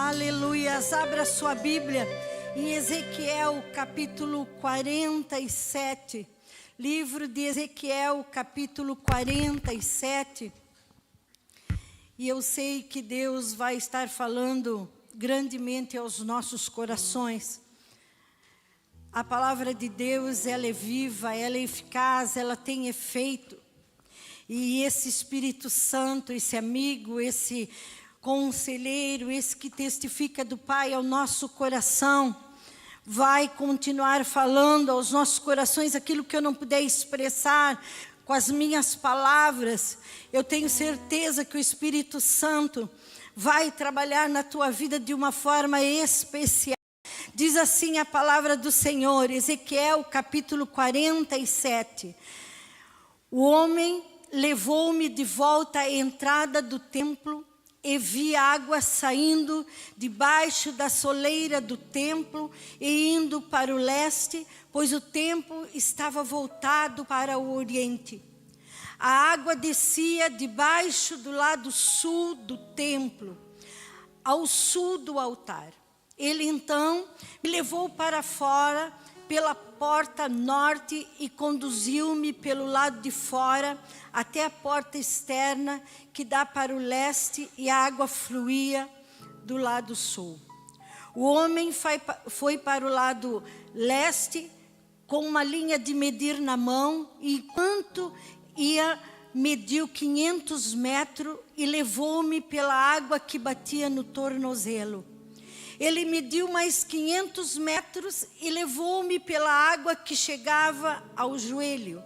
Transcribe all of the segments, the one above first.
Aleluias, abra sua Bíblia em Ezequiel capítulo 47, livro de Ezequiel capítulo 47, e eu sei que Deus vai estar falando grandemente aos nossos corações. A palavra de Deus, ela é viva, ela é eficaz, ela tem efeito, e esse Espírito Santo, esse amigo, esse conselheiro, esse que testifica do Pai ao nosso coração, vai continuar falando aos nossos corações aquilo que eu não puder expressar com as minhas palavras. Eu tenho certeza que o Espírito Santo vai trabalhar na tua vida de uma forma especial. Diz assim a palavra do Senhor, Ezequiel capítulo 47. O homem levou-me de volta à entrada do templo e vi água saindo debaixo da soleira do templo e indo para o leste, pois o templo estava voltado para o oriente. A água descia debaixo do lado sul do templo, ao sul do altar. Ele então me levou para fora pela porta norte e conduziu-me pelo lado de fora até a porta externa que dá para o leste, e a água fluía do lado sul. O homem foi para o lado leste com uma linha de medir na mão, e enquanto ia, mediu 500 metros e levou-me pela água que batia no tornozelo. Ele mediu mais 500 metros e levou-me pela água que chegava ao joelho.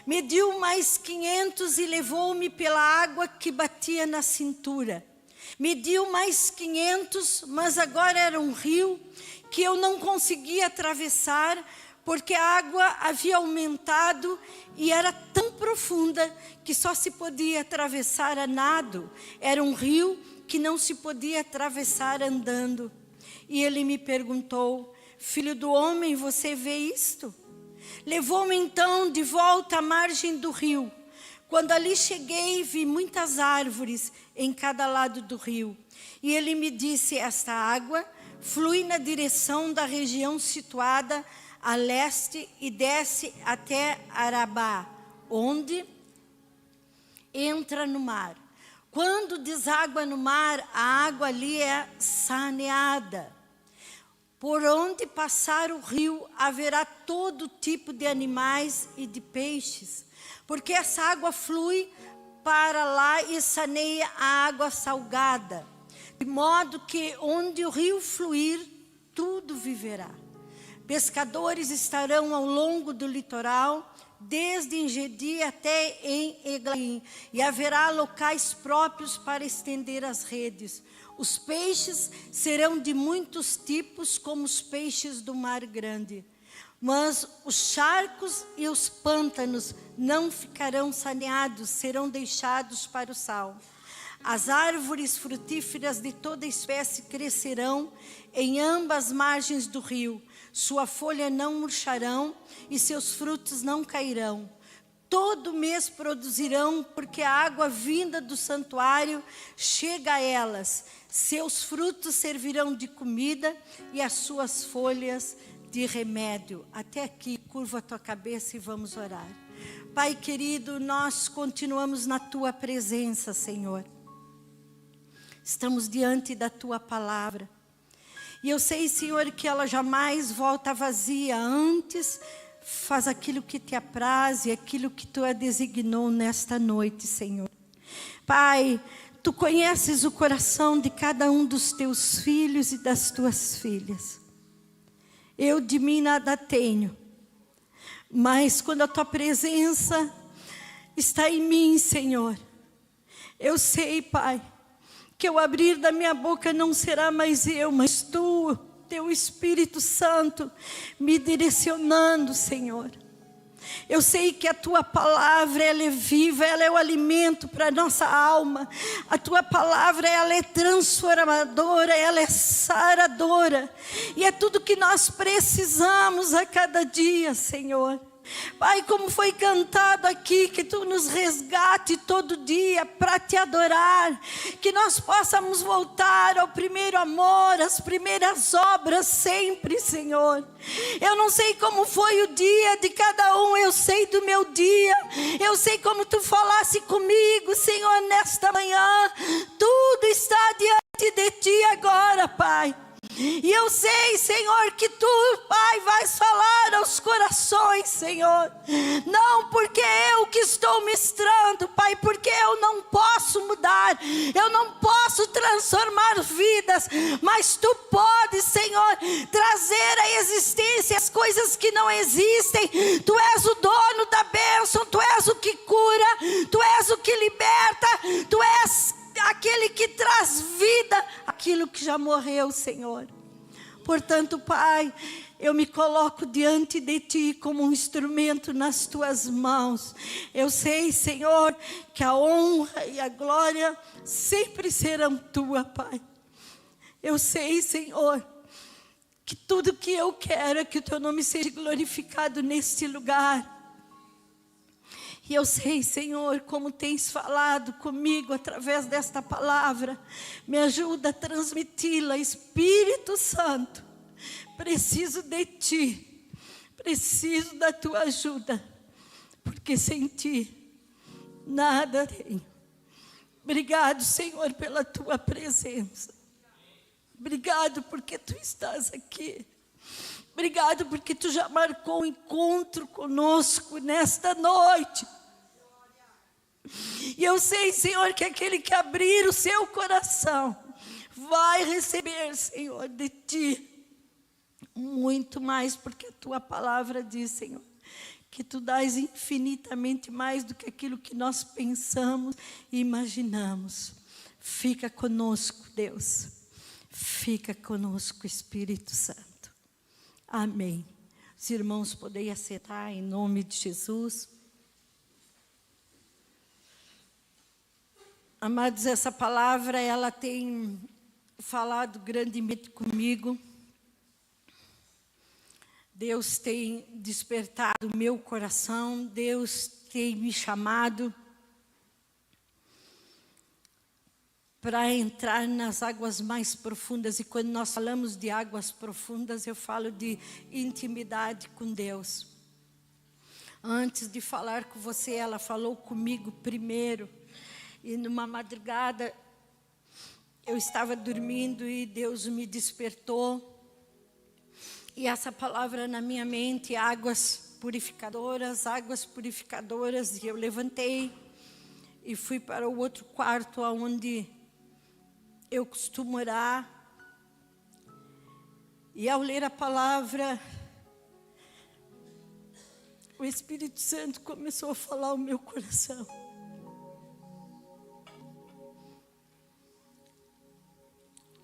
Mediu mais 500 e levou-me pela água que batia na cintura. Mediu mais 500, mas agora era um rio que eu não conseguia atravessar, porque a água havia aumentado e era tão profunda que só se podia atravessar a nado. Era um rio que não se podia atravessar andando. E ele me perguntou: filho do homem, você vê isto? Levou-me então de volta à margem do rio. Quando ali cheguei, vi muitas árvores em cada lado do rio. E ele me disse: esta água flui na direção da região situada a leste e desce até Arabá, onde entra no mar. Quando deságua no mar, a água ali é saneada. Por onde passar o rio, haverá todo tipo de animais e de peixes, porque essa água flui para lá e saneia a água salgada, de modo que onde o rio fluir, tudo viverá. Pescadores estarão ao longo do litoral, desde Engedi até em Eglaim, e haverá locais próprios para estender as redes. Os peixes serão de muitos tipos, como os peixes do mar grande. Mas os charcos e os pântanos não ficarão saneados, serão deixados para o sal. As árvores frutíferas de toda espécie crescerão em ambas as margens do rio. Sua folha não murcharão e seus frutos não cairão. Todo mês produzirão, porque a água vinda do santuário chega a elas. Seus frutos servirão de comida e as suas folhas de remédio. Até aqui, curva a tua cabeça e vamos orar. Pai querido, nós continuamos na tua presença, Senhor. Estamos diante da tua palavra. E eu sei, Senhor, que ela jamais volta vazia. Antes, faz aquilo que te apraz e aquilo que tu a designou nesta noite, Senhor. Pai, tu conheces o coração de cada um dos teus filhos e das tuas filhas. Eu de mim nada tenho, mas quando a tua presença está em mim, Senhor, eu sei, Pai, que ao abrir da minha boca não será mais eu, mas tu, teu Espírito Santo, me direcionando, Senhor. Eu sei que a tua palavra, ela é viva, ela é o alimento para a nossa alma. A tua palavra, ela é transformadora, ela é saradora. E é tudo que nós precisamos a cada dia, Senhor. Pai, como foi cantado aqui, que Tu nos resgate todo dia para Te adorar, que nós possamos voltar ao primeiro amor, às primeiras obras sempre, Senhor. Eu não sei como foi o dia de cada um, eu sei do meu dia, eu sei como Tu falasse comigo, Senhor, nesta manhã. Tudo está diante de Ti agora, Pai. E eu sei, Senhor, que Tu, Pai, vais falar aos corações, Senhor. Não porque eu que estou ministrando, Pai, porque eu não posso mudar, eu não posso transformar vidas, mas Tu podes, Senhor, trazer à existência as coisas que não existem. Tu és o dono da bênção, Tu és o que cura, Tu és o que liberta, Tu és aquele que traz vida àquilo que já morreu, Senhor. Portanto, Pai, eu me coloco diante de Ti como um instrumento nas Tuas mãos. Eu sei, Senhor, que a honra e a glória sempre serão Tua, Pai. Eu sei, Senhor, que tudo que eu quero é que o Teu nome seja glorificado neste lugar. E eu sei, Senhor, como tens falado comigo através desta palavra. Me ajuda a transmiti-la, Espírito Santo. Preciso de Ti, preciso da Tua ajuda, porque sem Ti nada tenho. Obrigado, Senhor, pela Tua presença. Obrigado porque Tu estás aqui. Obrigado porque Tu já marcou um encontro conosco nesta noite. E eu sei, Senhor, que aquele que abrir o seu coração vai receber, Senhor, de Ti muito mais, porque a Tua palavra diz, Senhor, que Tu dás infinitamente mais do que aquilo que nós pensamos e imaginamos. Fica conosco, Deus. Fica conosco, Espírito Santo. Amém. Os irmãos podem assentar em nome de Jesus. Amados, essa palavra, ela tem falado grandemente comigo. Deus tem despertado o meu coração, Deus tem me chamado para entrar nas águas mais profundas. E quando nós falamos de águas profundas, eu falo de intimidade com Deus. Antes de falar com você, ela falou comigo primeiro. E numa madrugada, eu estava dormindo e Deus me despertou. E essa palavra na minha mente, águas purificadoras, e eu levantei e fui para o outro quarto, onde eu costumo orar. E ao ler a palavra, o Espírito Santo começou a falar ao meu coração.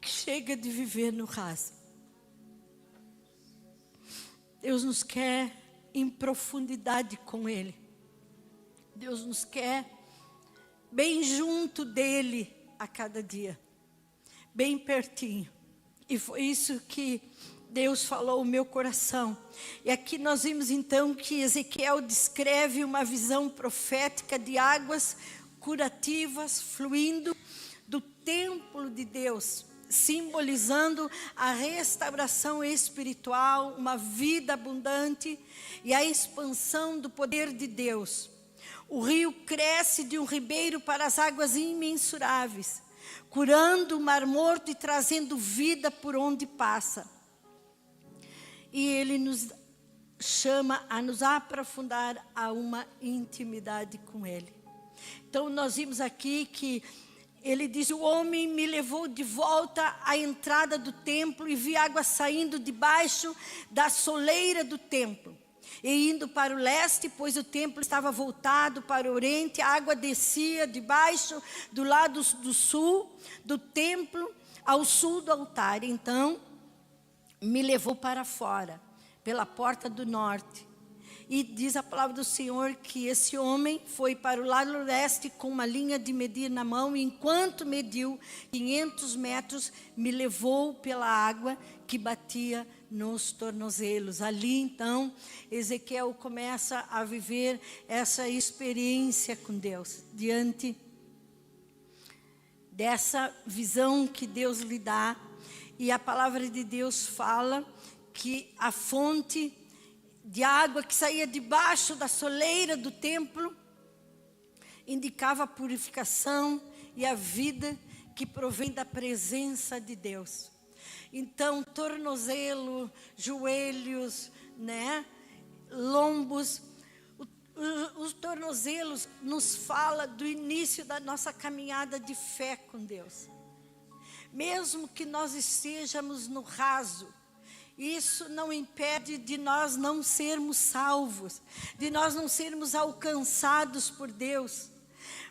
Chega de viver no raso. Deus nos quer em profundidade com Ele. Deus nos quer bem junto dEle a cada dia. Bem pertinho. E foi isso que Deus falou ao meu coração. E aqui nós vimos então que Ezequiel descreve uma visão profética de águas curativas fluindo do templo de Deus, simbolizando a restauração espiritual, uma vida abundante e a expansão do poder de Deus. O rio cresce de um ribeiro para as águas imensuráveis, curando o mar morto e trazendo vida por onde passa. E Ele nos chama a nos aprofundar a uma intimidade com Ele. Então nós vimos aqui que Ele diz: o homem me levou de volta à entrada do templo e vi água saindo debaixo da soleira do templo. E indo para o leste, pois o templo estava voltado para o oriente, a água descia debaixo do lado do sul do templo, ao sul do altar. Então me levou para fora, pela porta do norte. E diz a palavra do Senhor que esse homem foi para o lado leste com uma linha de medir na mão, e enquanto mediu 500 metros, me levou pela água que batia nos tornozelos. Ali então, Ezequiel começa a viver essa experiência com Deus, diante dessa visão que Deus lhe dá. E a palavra de Deus fala que a fonte de água que saía debaixo da soleira do templo indicava a purificação e a vida que provém da presença de Deus. Então, tornozelo, joelhos, né, lombos, os tornozelos nos fala do início da nossa caminhada de fé com Deus. Mesmo que nós estejamos no raso, isso não impede de nós não sermos salvos, de nós não sermos alcançados por Deus.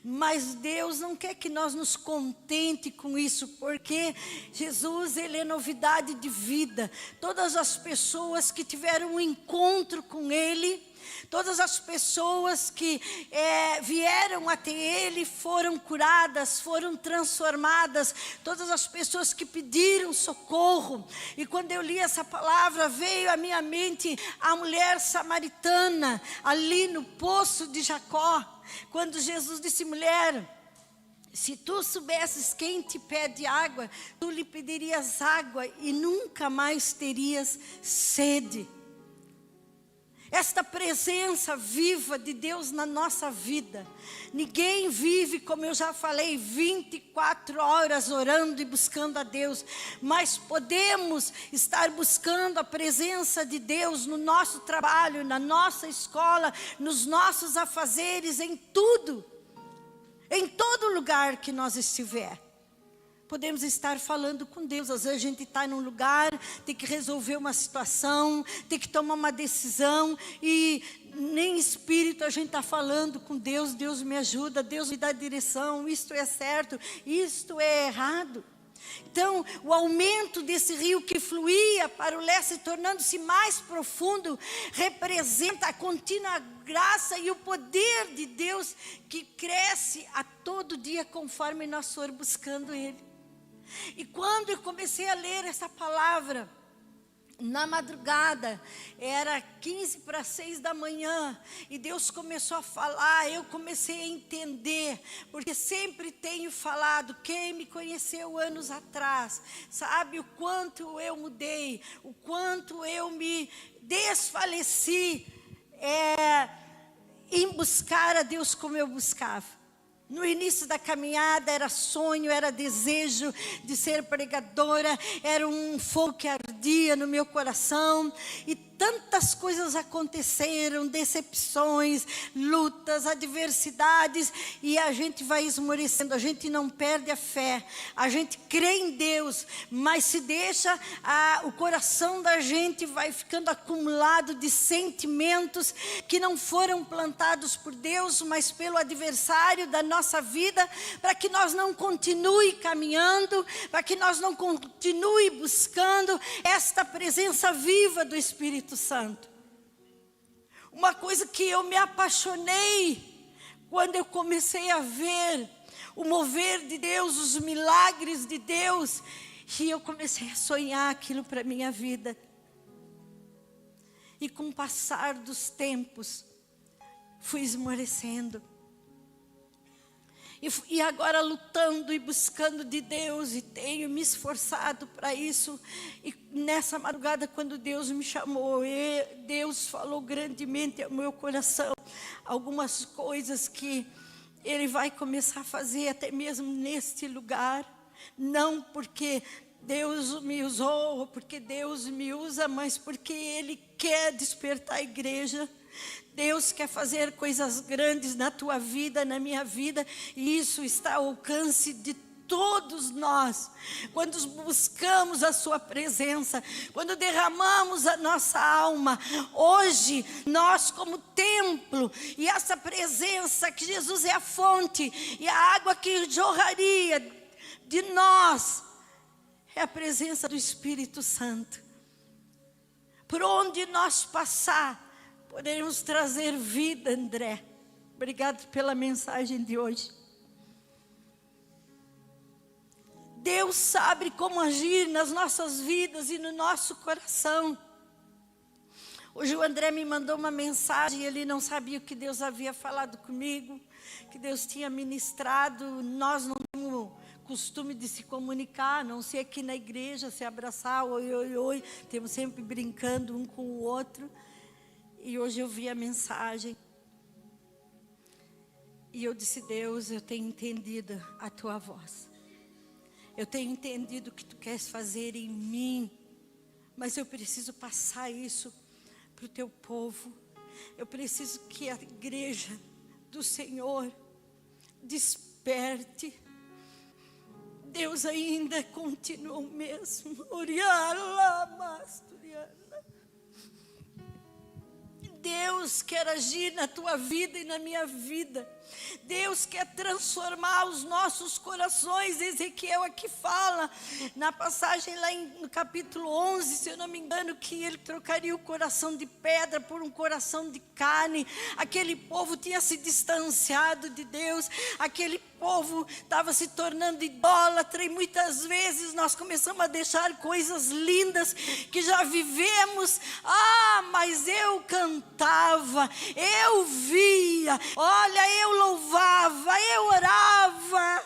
Mas Deus não quer que nós nos contente com isso, porque Jesus, Ele é novidade de vida. Todas as pessoas que tiveram um encontro com Ele, todas as pessoas que vieram até Ele foram curadas, foram transformadas. Todas as pessoas que pediram socorro. E quando eu li essa palavra, veio à minha mente a mulher samaritana, ali no poço de Jacó. Quando Jesus disse: mulher, se tu soubesses quem te pede água, tu lhe pedirias água e nunca mais terias sede. Esta presença viva de Deus na nossa vida. Ninguém vive, como eu já falei, 24 horas orando e buscando a Deus. Mas podemos estar buscando a presença de Deus no nosso trabalho, na nossa escola, nos nossos afazeres, em tudo. Em todo lugar que nós estiver. Podemos estar falando com Deus. Às vezes a gente está num lugar, tem que resolver uma situação, tem que tomar uma decisão, e nem espírito a gente está falando com Deus. Deus me ajuda, Deus me dá direção, isto é certo, isto é errado. Então, o aumento desse rio que fluía para o leste, tornando-se mais profundo, representa a contínua graça e o poder de Deus que cresce a todo dia conforme nós formos buscando Ele. E quando eu comecei a ler essa palavra, na madrugada, era 5:45 da manhã, e Deus começou a falar, eu comecei a entender, porque sempre tenho falado, quem me conheceu anos atrás, sabe o quanto eu mudei, o quanto eu me desfaleci, em buscar a Deus como eu buscava. No início da caminhada era sonho, era desejo de ser pregadora, era um fogo que ardia no meu coração, e tantas coisas aconteceram, decepções, lutas, adversidades, e a gente vai esmorecendo, a gente não perde a fé, a gente crê em Deus, mas se deixa, o coração da gente vai ficando acumulado de sentimentos que não foram plantados por Deus, mas pelo adversário da nossa vida, para que nós não continue caminhando, para que nós não continue buscando esta presença viva do Espírito Santo. Uma coisa que eu me apaixonei quando eu comecei a ver o mover de Deus, os milagres de Deus, e eu comecei a sonhar aquilo para a minha vida. E com o passar dos tempos, fui esmorecendo. E agora lutando e buscando de Deus, e tenho me esforçado para isso. E nessa madrugada, quando Deus me chamou, Deus falou grandemente ao meu coração algumas coisas que Ele vai começar a fazer até mesmo neste lugar. Não porque Deus me usou, ou porque Deus me usa, mas porque Ele quer despertar a igreja. Deus quer fazer coisas grandes na tua vida, na minha vida, e isso está ao alcance de todos nós. Quando buscamos a sua presença, quando derramamos a nossa alma, hoje nós como templo, e essa presença que Jesus é a fonte, e a água que jorraria de nós, é a presença do Espírito Santo. Por onde nós passar, poderemos trazer vida, André. Obrigado pela mensagem de hoje. Deus sabe como agir nas nossas vidas e no nosso coração. Hoje o André me mandou uma mensagem, ele não sabia o que Deus havia falado comigo, que Deus tinha ministrado. Nós não temos costume de se comunicar, a não ser aqui na igreja, se abraçar, oi, oi, oi. Temos sempre brincando um com o outro. E hoje eu vi a mensagem. E eu disse: Deus, eu tenho entendido a tua voz. Eu tenho entendido o que tu queres fazer em mim. Mas eu preciso passar isso para o teu povo. Eu preciso que a igreja do Senhor desperte. Deus ainda continua o mesmo. Deus quer agir na tua vida e na minha vida. Deus quer transformar os nossos corações. Ezequiel aqui fala, na passagem lá no capítulo 11, se eu não me engano, que ele trocaria o coração de pedra por um coração de carne. Aquele povo tinha se distanciado de Deus, aquele povo estava se tornando idólatra, e muitas vezes nós começamos a deixar coisas lindas que já vivemos. Mas eu cantava, eu via, olha, eu louvava, eu orava.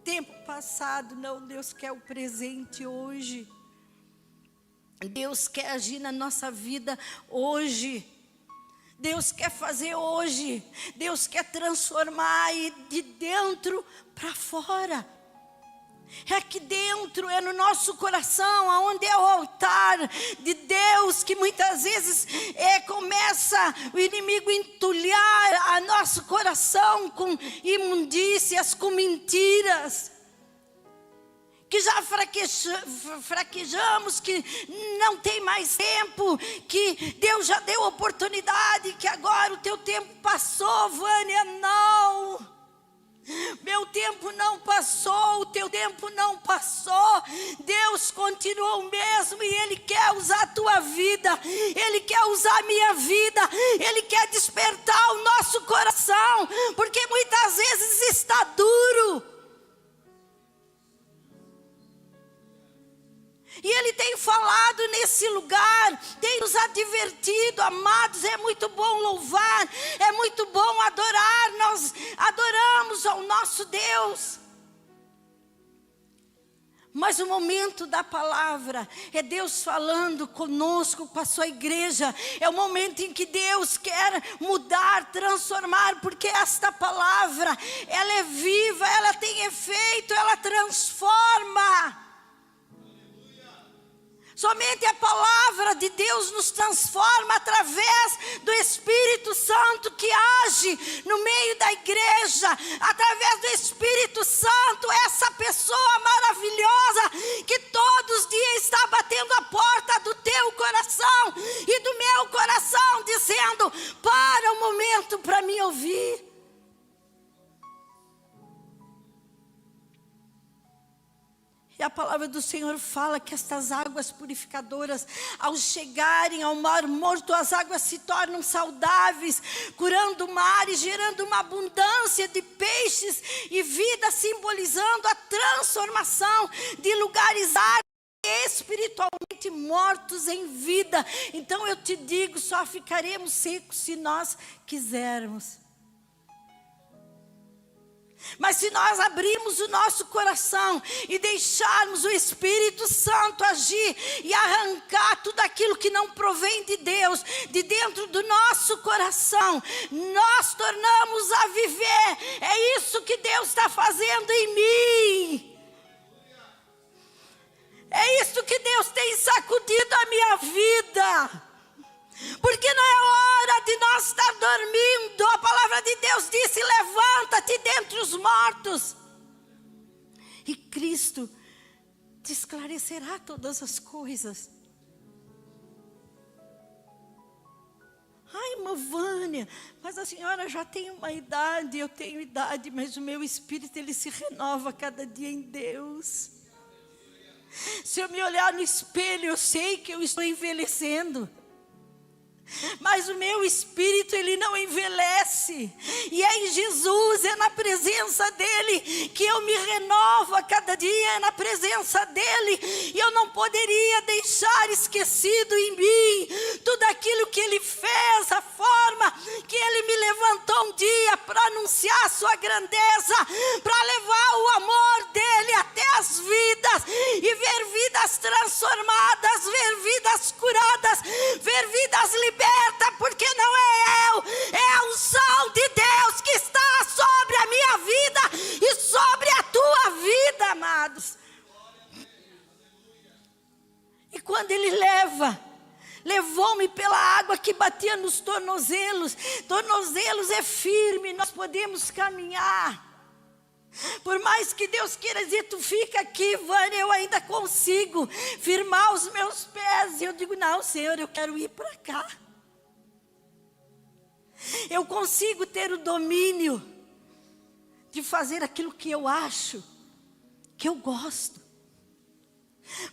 Tempo passado. Não, Deus quer o presente hoje. Deus quer agir na nossa vida hoje. Deus quer fazer hoje. Deus quer transformar de dentro para fora. É aqui dentro, é no nosso coração, aonde é o altar de Deus, que muitas vezes começa o inimigo a entulhar a nosso coração com imundícias, com mentiras. Que já fraquejamos, que não tem mais tempo, que Deus já deu oportunidade, que agora o teu tempo passou. Vânia, não. Meu tempo não passou, o teu tempo não passou. Deus continua o mesmo e Ele quer usar a tua vida. Ele quer usar a minha vida. Ele quer despertar o nosso coração, porque muitas vezes está duro. E Ele tem falado nesse lugar, tem nos advertido: amados, é muito bom louvar, é muito bom adorar, nós adoramos ao nosso Deus. Mas o momento da palavra é Deus falando conosco, com a sua igreja. É o momento em que Deus quer mudar, transformar, porque esta palavra, ela é viva, ela tem efeito, ela transforma. Somente a palavra de Deus nos transforma através do Espírito Santo que age no meio da igreja. Através do Espírito Santo, essa pessoa maravilhosa que todos os dias está batendo a porta do teu coração e do meu coração, dizendo: para um momento para me ouvir. E a palavra do Senhor fala que estas águas purificadoras, ao chegarem ao mar morto, as águas se tornam saudáveis, curando o mar e gerando uma abundância de peixes e vida, simbolizando a transformação de lugares espiritualmente mortos em vida. Então eu te digo, só ficaremos secos se nós quisermos. Mas se nós abrirmos o nosso coração e deixarmos o Espírito Santo agir e arrancar tudo aquilo que não provém de Deus, de dentro do nosso coração, nós tornamos a viver. É isso que Deus está fazendo em mim. É isso que Deus tem sacudido a minha vida. Porque não é hora de nós estar dormindo. A palavra de Deus disse: levanta-te dentre os mortos, e Cristo te esclarecerá todas as coisas. Ai, irmã Vânia, mas a senhora já tem uma idade. Eu tenho idade, mas o meu espírito, ele se renova cada dia em Deus. Se eu me olhar no espelho, eu sei que eu estou envelhecendo. mas o meu espírito, ele não envelhece. E é em Jesus, é na presença dele que eu me renovo a cada dia, é na presença dele. E eu não poderia deixar esquecido em mim tudo aquilo que ele fez, a forma que ele me levantou um dia para anunciar a sua grandeza, para levar o amor dele até as vidas e ver vidas transformadas, ver vidas curadas, ver vidas libertas, porque não é eu, é a unção de Deus que está sobre a minha vida e sobre a tua vida, amados. E quando ele levou-me pela água que batia nos tornozelos é firme, nós podemos caminhar. Por mais que Deus queira dizer, tu fica aqui, Vânia, eu ainda consigo firmar os meus pés. E eu digo, não, Senhor, eu quero ir para cá. Eu consigo ter o domínio de fazer aquilo que eu acho, que eu gosto.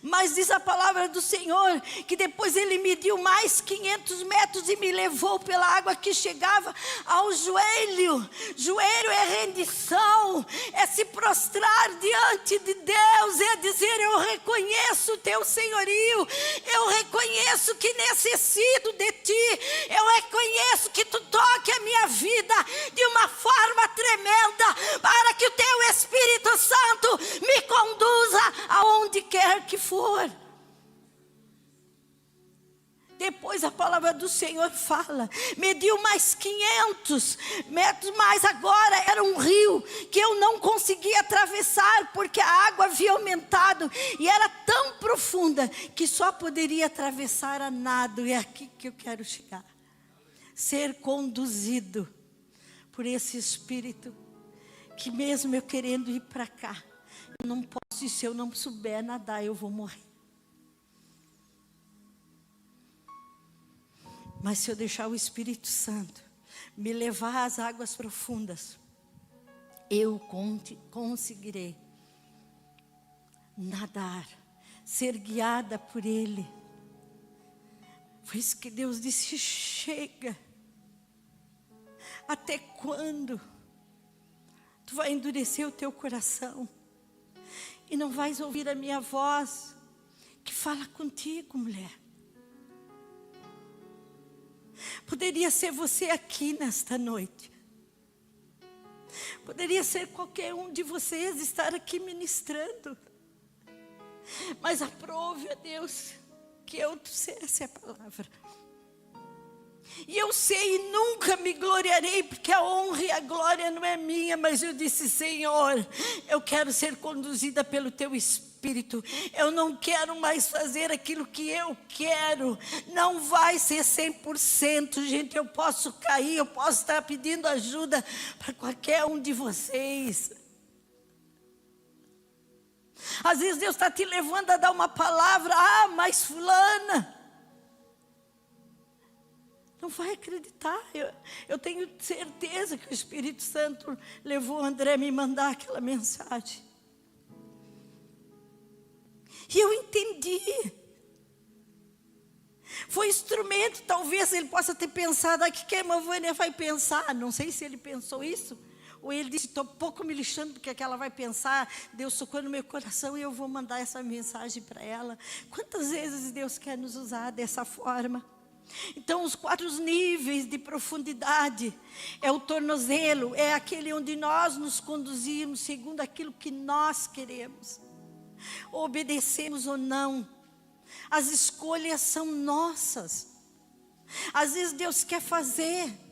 Mas diz a palavra do Senhor que depois ele mediu mais 500 metros e me levou pela água que chegava ao joelho. Joelho é rendição, é se prostrar diante de Deus, é dizer, eu reconheço o teu senhorio, eu reconheço que necessito de ti, eu reconheço que tu toque a minha vida de uma forma tremenda, para que o teu Espírito Santo me conduza aonde quer que for. Depois a palavra do Senhor fala, mediu mais 500 metros, mas agora era um rio que eu não conseguia atravessar, porque a água havia aumentado e era tão profunda que só poderia atravessar a nado. E é aqui que eu quero chegar, ser conduzido por esse Espírito, que mesmo eu querendo ir para cá, eu não posso, e se eu não souber nadar, eu vou morrer. Mas se eu deixar o Espírito Santo me levar às águas profundas, eu conseguirei nadar, ser guiada por Ele. Foi isso que Deus disse, chega. Até quando tu vai endurecer o teu coração e não vais ouvir a minha voz que fala contigo, mulher? Poderia ser você aqui nesta noite. Poderia ser qualquer um de vocês estar aqui ministrando. Mas aprove a Deus que eu trouxesse a palavra. E eu sei e nunca me gloriarei, porque a honra e a glória não é minha, mas eu disse, Senhor, eu quero ser conduzida pelo teu Espírito. Eu não quero mais fazer aquilo que eu quero. Não vai ser 100%, gente. Eu posso cair, eu posso estar pedindo ajuda para qualquer um de vocês. Às vezes Deus está te levando a dar uma palavra, mas fulana não vai acreditar. Eu tenho certeza que o Espírito Santo levou o André a me mandar aquela mensagem. E eu entendi. Foi instrumento, talvez ele possa ter pensado, o que a irmã Vânia vai pensar? Não sei se ele pensou isso. Ou ele disse, estou pouco me lixando do que ela vai pensar. Deus tocou no meu coração e eu vou mandar essa mensagem para ela. Quantas vezes Deus quer nos usar dessa forma? Então os 4 níveis de profundidade é o tornozelo, é aquele onde nós nos conduzimos segundo aquilo que nós queremos, obedecemos ou não. As escolhas são nossas. Às vezes Deus quer fazer.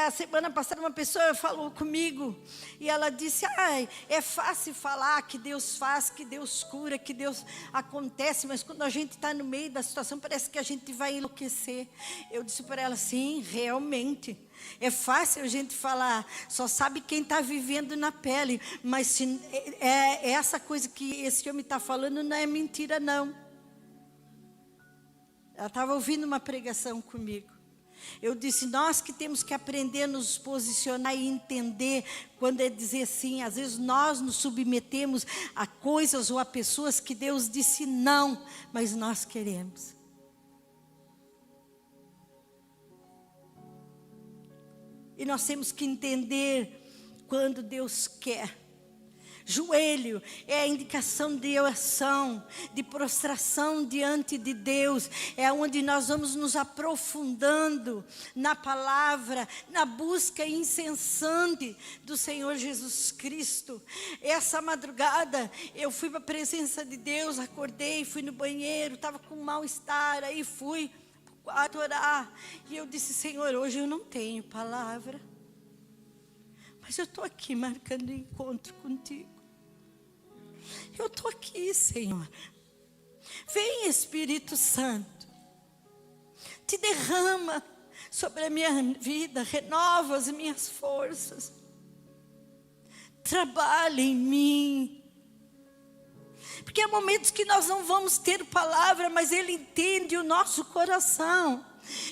A semana passada uma pessoa falou comigo e ela disse, é fácil falar que Deus faz, que Deus cura, que Deus acontece, mas quando a gente está no meio da situação parece que a gente vai enlouquecer. Eu disse para ela, sim, realmente é fácil a gente falar, só sabe quem está vivendo na pele, mas se essa coisa que esse homem está falando não é mentira não. Ela estava ouvindo uma pregação comigo. Eu disse, nós que temos que aprender a nos posicionar e entender quando é dizer sim. Às vezes nós nos submetemos a coisas ou a pessoas que Deus disse não, mas nós queremos. E nós temos que entender quando Deus quer. Joelho é a indicação de oração, de prostração diante de Deus. É onde nós vamos nos aprofundando na palavra, na busca incessante do Senhor Jesus Cristo. Essa madrugada eu fui para a presença de Deus, acordei, fui no banheiro, estava com mal-estar, aí fui orar. E eu disse: Senhor, hoje eu não tenho palavra, mas eu estou aqui marcando encontro contigo. Eu estou aqui, Senhor. Vem, Espírito Santo, te derrama sobre a minha vida, renova as minhas forças, trabalha em mim. Porque há momentos que nós não vamos ter palavra, mas Ele entende o nosso coração.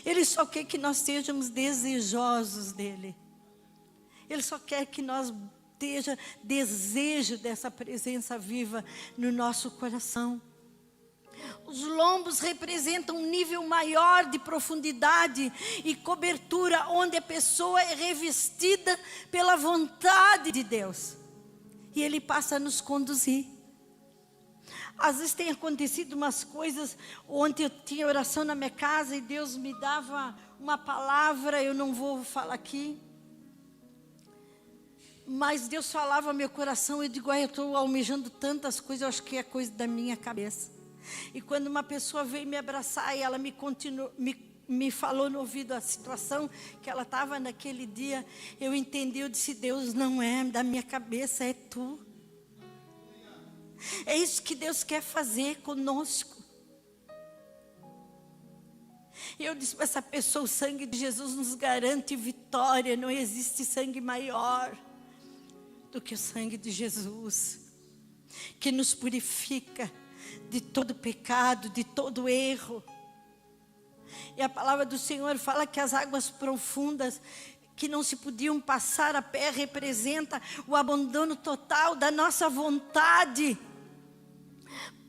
Ele só quer que nós sejamos desejosos dEle. Ele só quer que nós esteja desejo dessa presença viva no nosso coração. Os lombos representam um nível maior de profundidade e cobertura, onde a pessoa é revestida pela vontade de Deus. E Ele passa a nos conduzir. Às vezes tem acontecido umas coisas. Ontem eu tinha oração na minha casa e Deus me dava uma palavra, eu não vou falar aqui. Mas Deus falava ao meu coração, eu digo: eu estou almejando tantas coisas, eu acho que é coisa da minha cabeça. E quando uma pessoa veio me abraçar e ela me falou no ouvido a situação que ela estava naquele dia, eu entendi, eu disse: Deus, não é da minha cabeça, é tu. É isso que Deus quer fazer conosco. E eu disse para essa pessoa: o sangue de Jesus nos garante vitória, não existe sangue maior do que o sangue de Jesus, que nos purifica de todo pecado, de todo erro. E a palavra do Senhor fala que as águas profundas que não se podiam passar a pé representa o abandono total da nossa vontade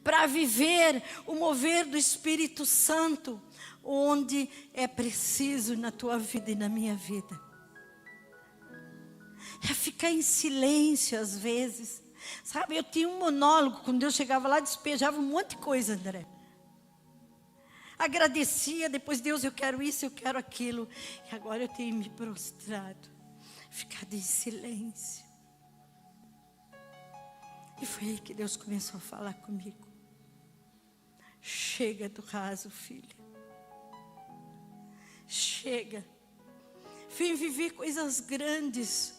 para viver o mover do Espírito Santo, onde é preciso na tua vida e na minha vida. É ficar em silêncio às vezes. Sabe, eu tinha um monólogo, quando Deus chegava lá, despejava um monte de coisa, André. Agradecia, depois: Deus, eu quero isso, eu quero aquilo. E agora eu tenho me prostrado, ficado em silêncio. E foi aí que Deus começou a falar comigo: chega do raso, filha. Chega. Vem viver coisas grandes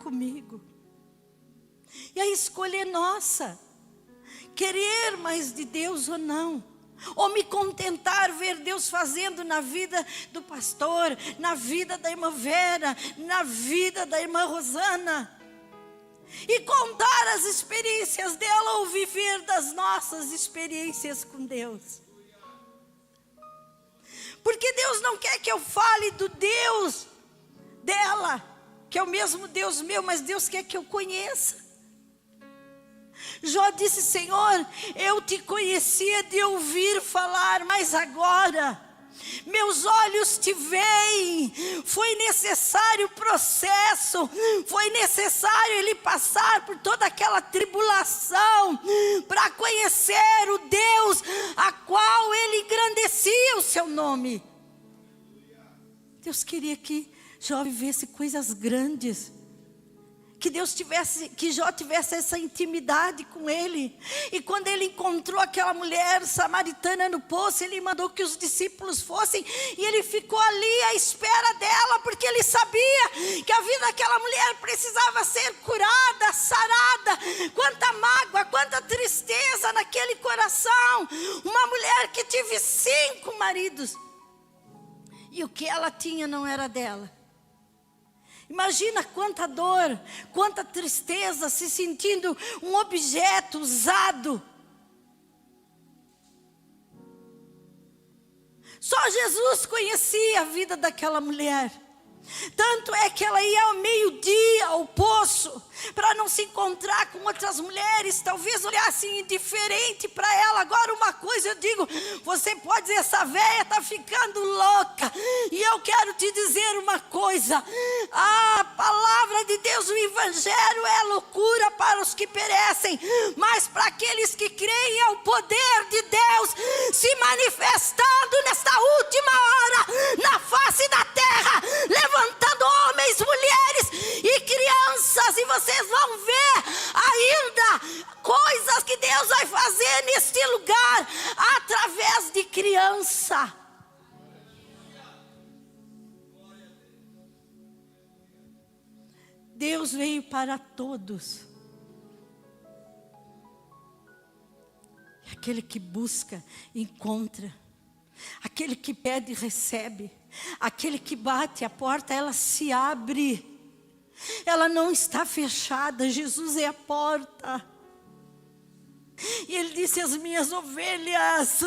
comigo. E a escolha é nossa. Querer mais de Deus ou não. Ou me contentar ver Deus fazendo na vida do pastor, na vida da irmã Vera, na vida da irmã Rosana. E contar as experiências dela ou viver das nossas experiências com Deus. Porque Deus não quer que eu fale do Deus dela, que é o mesmo Deus meu, mas Deus quer que eu conheça. Jó disse: Senhor, eu te conhecia de ouvir falar, mas agora meus olhos te veem. Foi necessário o processo, foi necessário ele passar por toda aquela tribulação para conhecer o Deus a qual ele engrandecia o seu nome. Deus queria que Jó vivesse coisas grandes, que Jó tivesse essa intimidade com ele. E quando ele encontrou aquela mulher samaritana no poço, ele mandou que os discípulos fossem, e ele ficou ali à espera dela, porque ele sabia que a vida daquela mulher precisava ser curada, sarada. Quanta mágoa, quanta tristeza naquele coração. Uma mulher que teve 5 maridos, e o que ela tinha não era dela. Imagina quanta dor, quanta tristeza, se sentindo um objeto usado. Só Jesus conhecia a vida daquela mulher. Tanto é que ela ia ao meio-dia ao poço, para não se encontrar com outras mulheres, talvez olhassem indiferente para ela. Agora uma coisa eu digo, você pode dizer, essa velha está ficando louca, e eu quero te dizer uma coisa, a palavra de Deus, o evangelho é loucura para os que perecem, mas para aqueles que creem é o poder de Deus se manifestando nesta última hora, na face da terra, levantando homens, mulheres e crianças, e vocês vão ver ainda coisas que Deus vai fazer neste lugar, através de criança. Deus veio para todos. Aquele que busca, encontra. Aquele que pede, recebe. Aquele que bate a porta, ela se abre. Ela não está fechada, Jesus é a porta. E ele disse, as minhas ovelhas,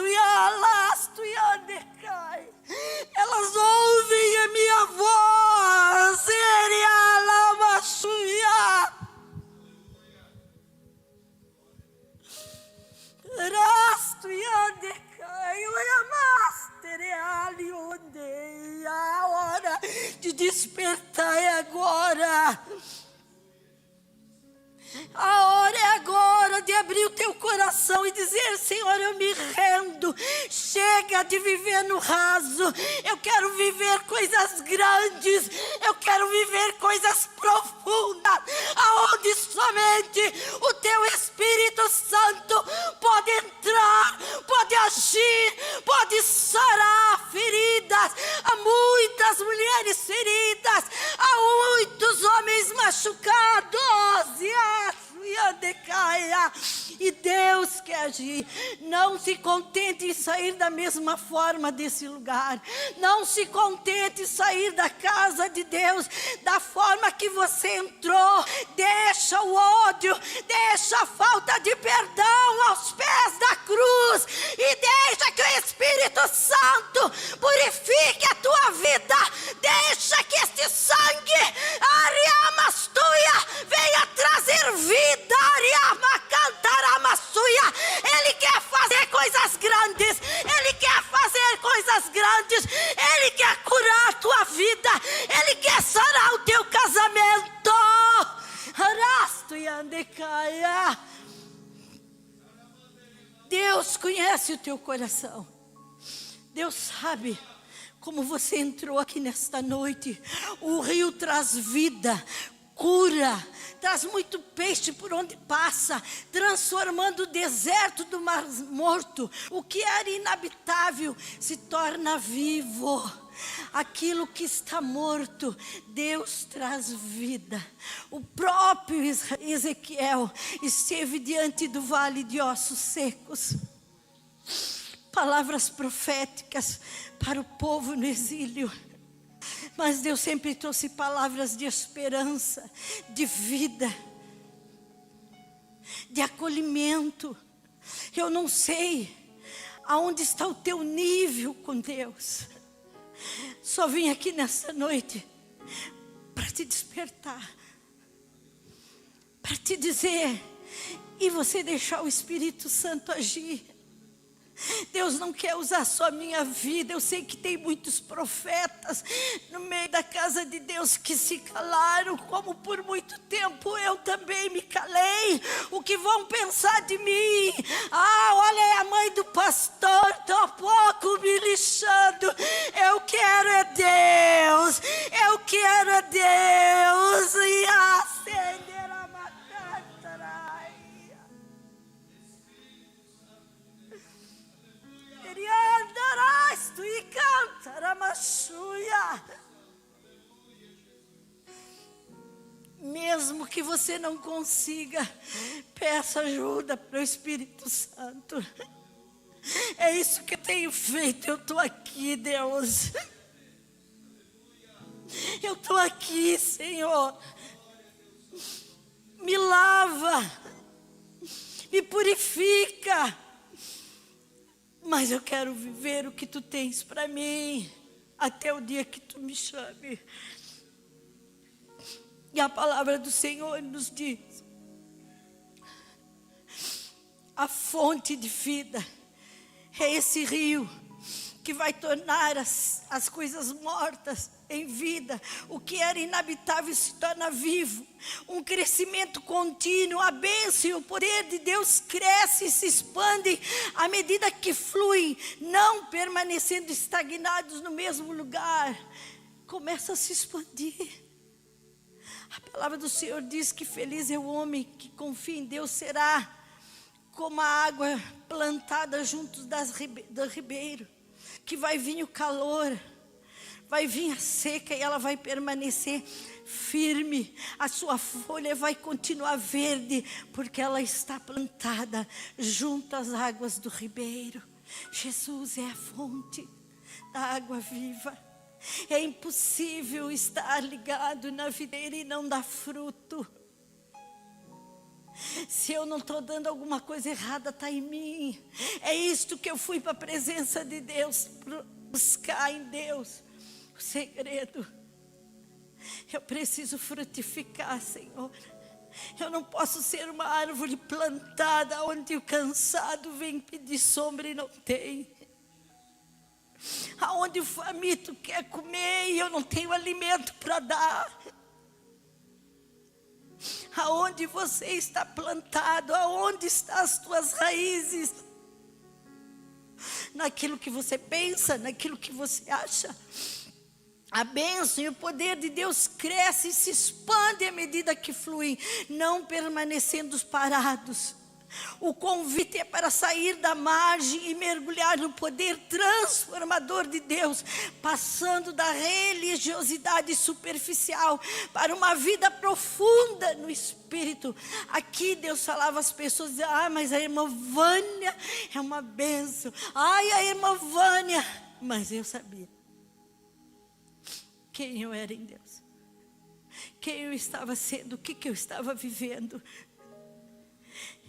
elas ouvem a minha voz. A hora de despertar é agora. A hora é agora de abrir o teu coração e dizer, Senhor, eu me rendo. Chega de viver no raso. Eu quero viver coisas grandes. Eu quero viver coisas profundas, aonde somente o teu Espírito Santo pode entrar, pode agir, pode sarar feridas. Há muitas mulheres feridas, há muitos homens machucados. E Deus quer agir. Não se contente em sair da mesma forma desse lugar. Não se contente em sair da casa de Deus da forma que você entrou. Deixa o ódio, deixa a falta de perdão aos pés da cruz e deixa que o Espírito Santo purifique a tua vida. Deixa que este sangue, Ariamastuia, venha trazer vida. Ele quer fazer coisas grandes. Ele quer fazer coisas grandes. Ele quer curar a tua vida. Ele quer sarar o teu casamento. Deus conhece o teu coração. Deus sabe como você entrou aqui nesta noite. O rio traz vida, cura, traz muito peixe por onde passa, transformando o deserto do mar morto. O que era inabitável se torna vivo. Aquilo que está morto, Deus traz vida. O próprio Ezequiel esteve diante do vale de ossos secos. Palavras proféticas para o povo no exílio. Mas Deus sempre trouxe palavras de esperança, de vida, de acolhimento. Eu não sei aonde está o teu nível com Deus. Só vim aqui nessa noite para te despertar, para te dizer, e você deixar o Espírito Santo agir. Deus não quer usar só a minha vida. Eu sei que tem muitos profetas no meio da casa de Deus que se calaram, como por muito tempo eu também me calei. O que vão pensar de mim? Olha, é a mãe do pastor, tô pouco me lixando. Eu quero é Deus. Eu quero é Deus. E acender a macantarai. Mesmo que você não consiga, peça ajuda para o Espírito Santo. É isso que eu tenho feito. Eu estou aqui, Deus. Eu estou aqui, Senhor. Me lava, me purifica. Mas eu quero viver o que tu tens para mim, até o dia que tu me chame. E a palavra do Senhor nos diz: a fonte de vida é esse rio que vai tornar as coisas mortas em vida. O que era inabitável se torna vivo. Um crescimento contínuo, a bênção e o poder de Deus cresce e se expandem à medida que fluem, não permanecendo estagnados no mesmo lugar. Começa a se expandir. A palavra do Senhor diz que feliz é o homem que confia em Deus, será como a água plantada junto do ribeiro, que vai vir o calor, vai vir a seca e ela vai permanecer firme. A sua folha vai continuar verde, porque ela está plantada junto às águas do ribeiro. Jesus é a fonte da água viva. É impossível estar ligado na videira e não dar fruto. Se eu não estou dando alguma coisa errada, está em mim. É isto que eu fui para a presença de Deus, buscar em Deus o segredo. Eu preciso frutificar, Senhor. Eu não posso ser uma árvore plantada onde o cansado vem pedir sombra e não tem. Aonde o faminto quer comer e eu não tenho alimento para dar. Aonde você está plantado, aonde estão as tuas raízes? Naquilo que você pensa, naquilo que você acha. A bênção e o poder de Deus cresce e se expande à medida que fluem, não permanecendo parados. O convite é para sair da margem e mergulhar no poder transformador de Deus, passando da religiosidade superficial para uma vida profunda no Espírito. Aqui Deus falava às pessoas: ah, mas a irmã Vânia é uma bênção. Ai, a irmã Vânia. Mas eu sabia quem eu era em Deus, quem eu estava sendo, o que eu estava vivendo.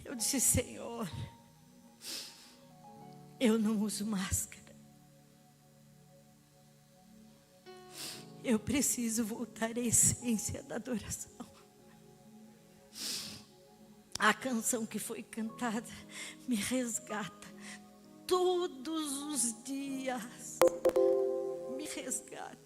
Eu disse: Senhor, eu não uso máscara. Eu preciso voltar à essência da adoração. A canção que foi cantada me resgata todos os dias. Me resgata.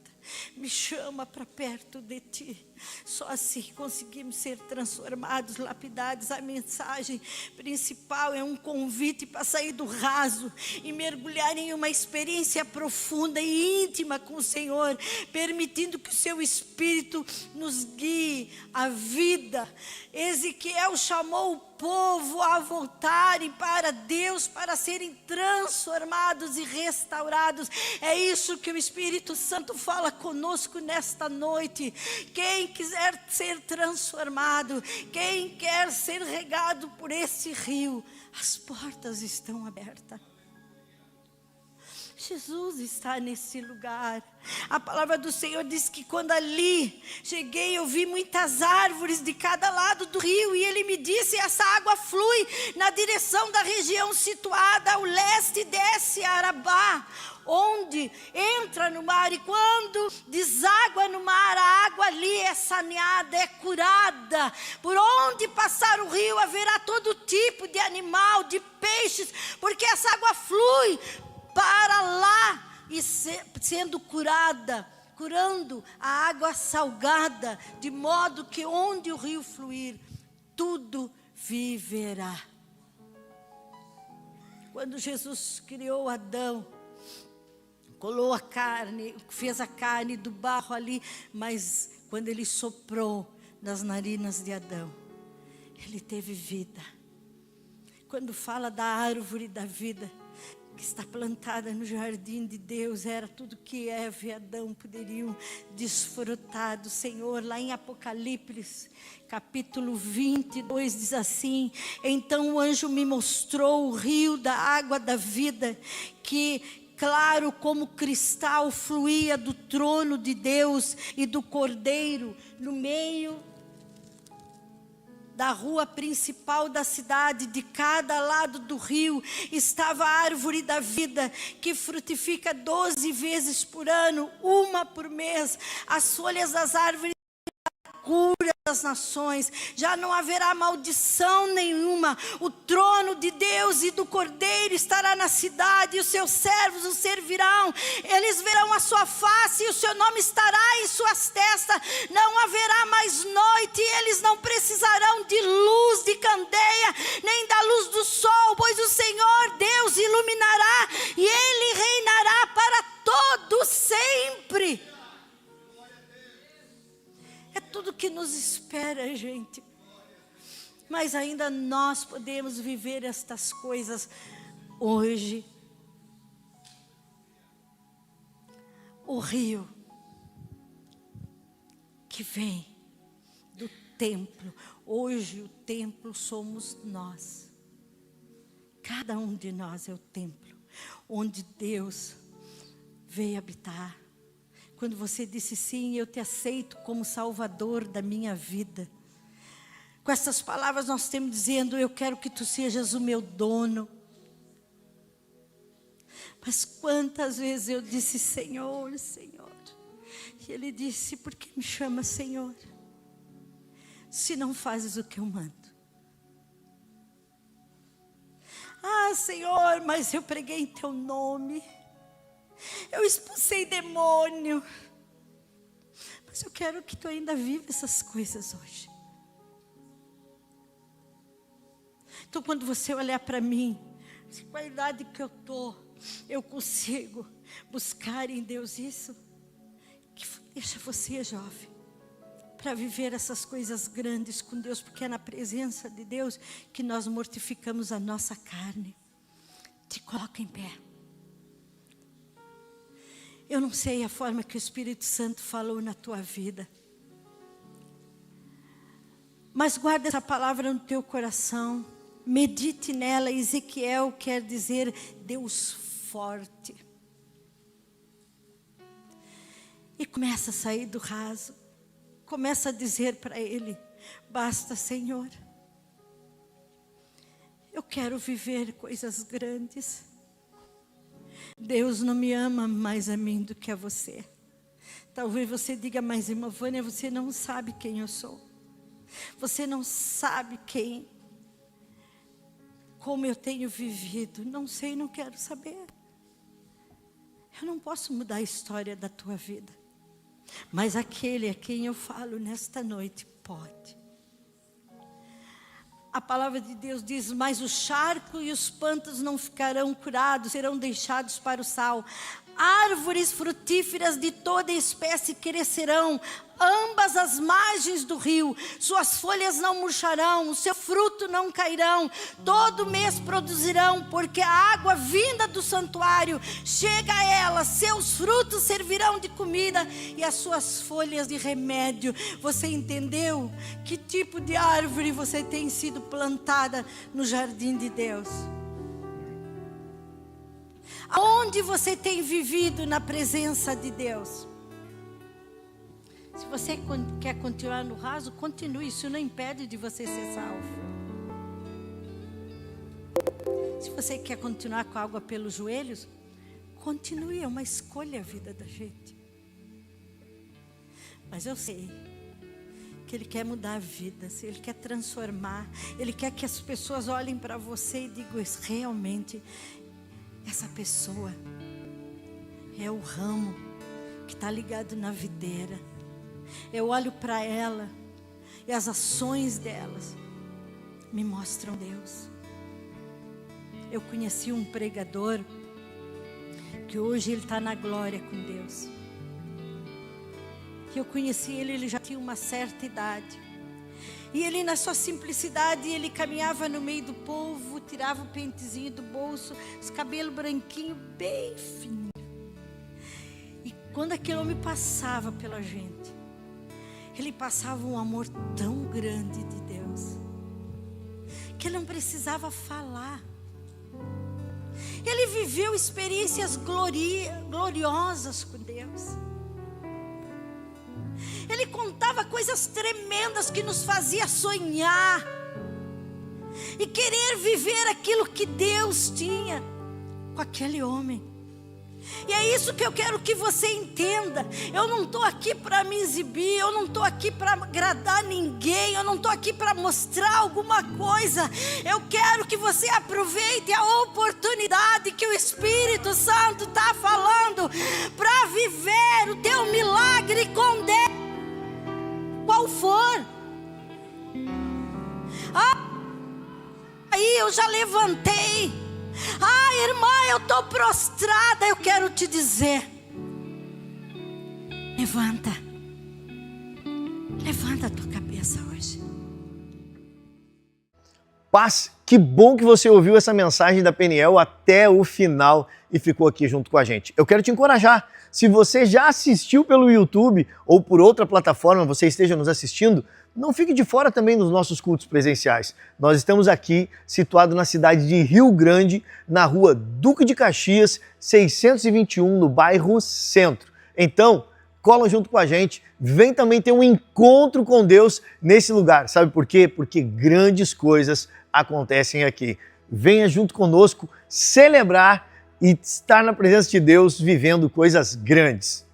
Me chama para perto de ti. Só assim conseguimos ser transformados, lapidados. A mensagem principal é um convite para sair do raso e mergulhar em uma experiência profunda e íntima com o Senhor, permitindo que o seu Espírito nos guie à vida. Ezequiel chamou o povo a voltarem para Deus, para serem transformados e restaurados. É isso que o Espírito Santo fala conosco nesta noite. Quem quiser ser transformado, quem quer ser regado por esse rio, as portas estão abertas. Jesus está nesse lugar. A palavra do Senhor diz que quando ali cheguei, eu vi muitas árvores de cada lado do rio, e ele me disse: essa água flui na direção da região situada ao leste e desce a Arabá, onde entra no mar, e quando deságua no mar, a água ali é saneada, é curada. Por onde passar o rio haverá todo tipo de animal, de peixes, porque essa água flui para lá e sendo curada, curando a água salgada, de modo que onde o rio fluir, tudo viverá. Quando Jesus criou Adão, colou a carne, fez a carne do barro ali, mas quando ele soprou nas narinas de Adão, ele teve vida. Quando fala da árvore da vida, que está plantada no jardim de Deus, era tudo que Eva e Adão poderiam desfrutar do Senhor. Lá em Apocalipse, capítulo 22, diz assim: então o anjo me mostrou o rio da água da vida, que claro como cristal fluía do trono de Deus e do Cordeiro. No meio da rua principal da cidade, de cada lado do rio, estava a árvore da vida, que frutifica 12 vezes por ano, uma por mês. As folhas das árvores cura das nações, já não haverá maldição nenhuma. O trono de Deus e do Cordeiro estará na cidade, e os seus servos o servirão. Eles verão a sua face, e o seu nome estará em suas testas. Não haverá mais noite, e eles não precisarão de luz de candeia, nem da luz do sol, pois o Senhor Deus iluminará, e Ele reinará para todo sempre. É tudo que nos espera, gente. Mas ainda nós podemos viver estas coisas hoje. O rio que vem do templo. Hoje o templo somos nós. Cada um de nós é o templo onde Deus veio habitar. Quando você disse sim, eu te aceito como Salvador da minha vida. Com essas palavras nós estamos dizendo, eu quero que tu sejas o meu dono. Mas quantas vezes eu disse, Senhor, Senhor. E Ele disse, por que me chama Senhor? Se não fazes o que eu mando. Ah, Senhor, mas eu preguei em teu nome. Eu expulsei demônio. Mas eu quero que tu ainda viva essas coisas hoje. Então quando você olhar para mim, com a idade que eu estou, eu consigo buscar em Deus isso. Que deixa você, jovem, para viver essas coisas grandes com Deus. Porque é na presença de Deus que nós mortificamos a nossa carne. Te coloca em pé. Eu não sei a forma que o Espírito Santo falou na tua vida. Mas guarda essa palavra no teu coração. Medite nela. Ezequiel quer dizer Deus forte. E começa a sair do raso. Começa a dizer para Ele, basta, Senhor. Eu quero viver coisas grandes. Deus não me ama mais a mim do que a você. Talvez você diga, mas irmã Vânia, você não sabe quem eu sou. Você não sabe como eu tenho vivido. Não sei, não quero saber. Eu não posso mudar a história da tua vida. Mas aquele a quem eu falo nesta noite pode. A palavra de Deus diz, mas o charco e os pântanos não ficarão curados, serão deixados para o sal. Árvores frutíferas de toda espécie crescerão, ambas as margens do rio. Suas folhas não murcharão, o seu fruto não cairão. Todo mês produzirão, porque a água vinda do santuário chega a ela. Seus frutos servirão de comida e as suas folhas de remédio. Você entendeu que tipo de árvore você tem sido plantada no jardim de Deus? Aonde você tem vivido na presença de Deus? Se você quer continuar no raso, continue. Isso não impede de você ser salvo. Se você quer continuar com a água pelos joelhos, continue. É uma escolha a vida da gente. Mas eu sei que Ele quer mudar a vida, Ele quer transformar. Ele quer que as pessoas olhem para você e digam, realmente, essa pessoa é o ramo que está ligado na videira. Eu olho para ela e as ações delas me mostram Deus. Eu conheci um pregador que hoje ele está na glória com Deus. Que eu conheci ele já tinha uma certa idade. E ele, na sua simplicidade, ele caminhava no meio do povo, tirava o pentezinho do bolso, os cabelos branquinhos, bem fininho. E quando aquele homem passava pela gente, ele passava um amor tão grande de Deus, que ele não precisava falar. Ele viveu experiências gloriosas com Deus. Ele contava coisas tremendas que nos fazia sonhar e querer viver aquilo que Deus tinha com aquele homem. E é isso que eu quero que você entenda. Eu não estou aqui para me exibir, eu não estou aqui para agradar ninguém, eu não estou aqui para mostrar alguma coisa. Eu quero que você aproveite a oportunidade que o Espírito Santo está falando para viver o teu milagre com Deus, qual for. Aí eu já levantei. Irmã, eu estou prostrada. Eu quero te dizer: levanta a tua cabeça hoje. Paz, que bom que você ouviu essa mensagem da Peniel até o final e ficou aqui junto com a gente. Eu quero te encorajar. Se você já assistiu pelo YouTube ou por outra plataforma, você esteja nos assistindo, não fique de fora também dos nossos cultos presenciais. Nós estamos aqui, situado na cidade de Rio Grande, na rua Duque de Caxias, 621, no bairro Centro. Então, cola junto com a gente, vem também ter um encontro com Deus nesse lugar. Sabe por quê? Porque grandes coisas acontecem aqui. Venha junto conosco celebrar e estar na presença de Deus vivendo coisas grandes.